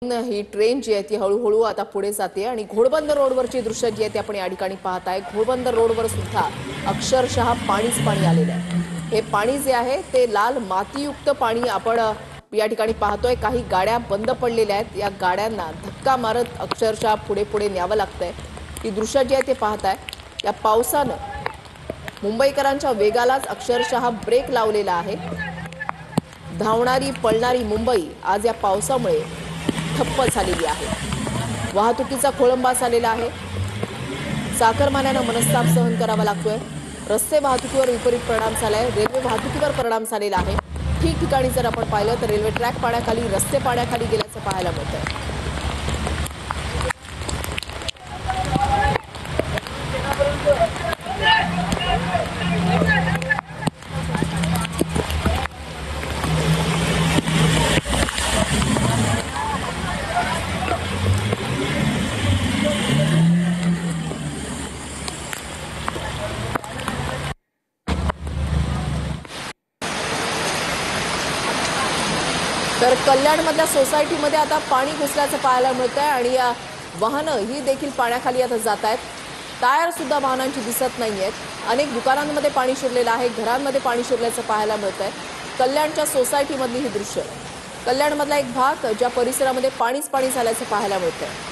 ही train जी आहे ती हळूहळू आता पुढे जाते आणि घोडबंदर रोडवरची दृश्य जी आहे ती आपण या ठिकाणी पाहताय। घोडबंदर रोडवर सुद्धा अक्षरशः पाणीच पाणी आलेलं आहे। हे पाणी जे आहे ते लाल मातीयुक्त पाणी आपण या ठिकाणी पाहतोय। काही गाड्या बंद पडलेल्या आहेत, या गाड्यांना धक्का मारत अक्षरशः पुढे पुढे न्यावं लागतंय। ही दृश्य जी आहे ते पाहताय। या पावसानं मुंबईकरांच्या वेगालाच अक्षरशः ब्रेक लावलेला आहे। धावणारी पळणारी मुंबई आज या पावसामुळे ठप्प झालेली आहे। वाहतुकीचा खोळंबा झालेला आहे। चाकरमान्यांना मनस्ताप सहन करावा लागतोय। रस्ते वाहतुकीवर विपरीत परिणाम झालाय, रेल्वे वाहतुकीवर परिणाम झालेला आहे। ठिकठिकाणी जर आपण पाहिलं तर रेल्वे ट्रॅक पाण्याखाली, रस्ते पाण्याखाली गेल्याचं पाहायला मिळतंय। तर कल्याणमधल्या सोसायटीमध्ये आता पाणी घुसल्याचं पाहायला मिळतंय आणि या वाहनं ही देखील पाण्याखाली आता जात आहेत। टायर सुद्धा वाहनांची दिसत नाहीयेत। अनेक दुकानांमध्ये पाणी शिरलेलं आहे, घरांमध्ये पाणी शिरल्याचं पाहायला मिळतंय। कल्याणच्या सोसायटीमधली ही दृश्य, कल्याणमधला एक भाग ज्या परिसरामध्ये पाणीच पाणी झाल्याचं पाहायला मिळतंय।